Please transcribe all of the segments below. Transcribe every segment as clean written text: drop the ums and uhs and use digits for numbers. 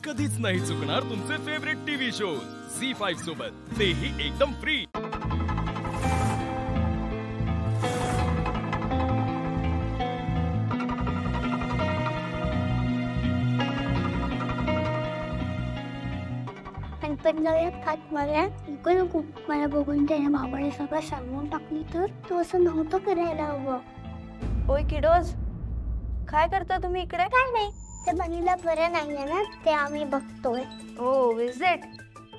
कधीच नाही चुकणार तुमचे फेवरेट टीव्ही शोज झी5 सोबत, तेही एकदम फ्री। खात मला मला बघून त्याच्या बाबाने सगळं सांगून टाकली तर तो असं नव्हतं करायला हवं। ओय किडोज, काय करता तुम्ही इकडे? काय नाही, ते बनीला बरं नाहीये ना, ते आम्ही बघतोय। हो विजिट।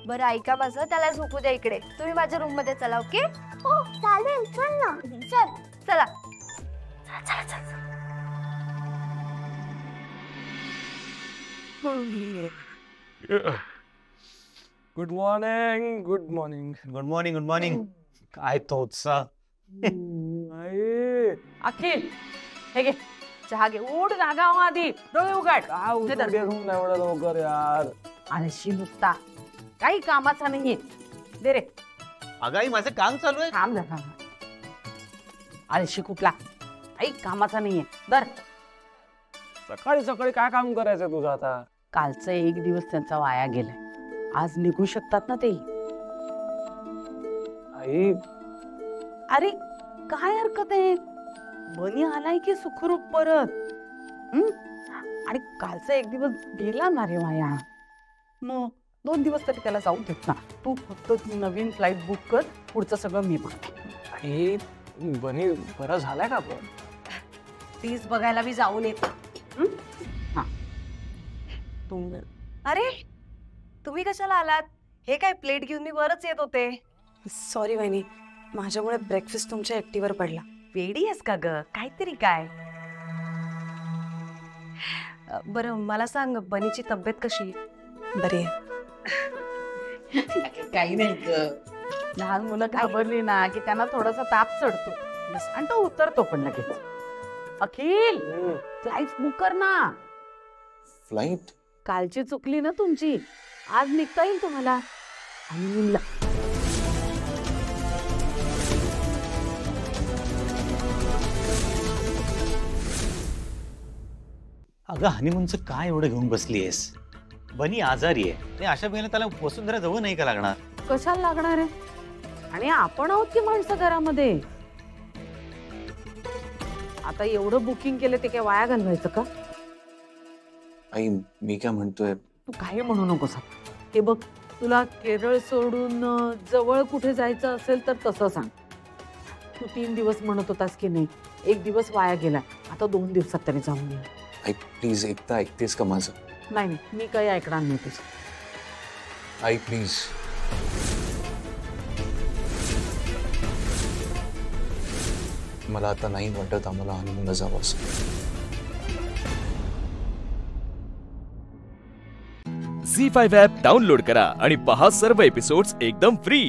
बरं ऐका माझं, त्याला झोपू द्या इकडे। तुम्ही माझ्या रूम मध्ये चला, ओके? हो चालेल, चल ना। चल चला चला चला चला। Good morning, good morning, good morning, good morning. काय तो उत्साह। अखिल, हे घे चहा घे। उठ जागा हो आधी, डोळे उघड। एवढं लवकर यार? आळशी नुसता, काही कामाचा नाहीये। दे रे। अगाई माझं काम चालू आहे। काम झाला। आळशी कुठला, काही कामाचा नाहीये। दर। सकाळी सकाळी काय काम करायचं तुझं आता? कालचा एक दिवस त्यांचा वाया गेलाय, आज निघू शकतात ना ते। आई, अरे काय हरकत आहे, बनी आलाय की सुखरूप परत। आणि कालचा एक दिवस गेला ना रे वाया, मग 2 दिवस तरी त्याला जाऊ देत ना। तू फक्त ती नवीन फ्लाईट बुक कर, पुढचं सगळं मी बघते। आई बनी बरं झालाय का पण? प्लीज बघायला मी जाऊन येते। हा अरे तुम्ही कशाला आलात? हे काय प्लेट घेऊन मी वरच येत होते। सॉरी वहिनी, माझ्यामुळे ब्रेकफास्ट तुमच्या एकटीवर पडला। वेडी आहेस का ग? काहीतरी काय। बरं मला सांग, बनीची तब्येत कशी? बरी आहे। काही नाही ग, लहान मुलं घाबरली ना की त्यांना थोडासा ताप चढतो बस, आणि तो उतरतो पण लगेच। अखिल, फ्लाईट बुक कर ना। फ्लाईट? कालची चुकली ना तुमची, आज निघता येईल तुम्हाला। हनीमूनला अगं हनीमूनचं काय एवढं घेऊन बसलीयस? बनी आजारी आहे, ते अशा वेळेला त्याला वसुंधरा जवळ नाही का लागणार? कशाला लागणार आहे? आणि आपण आहोत की माणसं घरामध्ये। आता एवढं बुकिंग केलं ते काय वाया घालवायचं का? आई मी काय म्हणतोय, तू काही म्हणू नकोस। हे बघ, तुला केरळ सोडून जवळ कुठे जायचं असेल तर तसं सांग। तू 3 दिवस म्हणत होतास की नाही, 1 दिवस वाया गेला, आता 2 दिवसात तरी जाऊन ये। आई प्लीज एकदा ऐकतेस का माझं? नाही, मी काही ऐकणार नाही तुझं। आई प्लीज। मला आता नाही वाटत आम्हाला हनीमूनला जावं असं। झी5 ॲप डाउनलोड करा आणि पहा सर्व एपिसोड्स एकदम फ्री।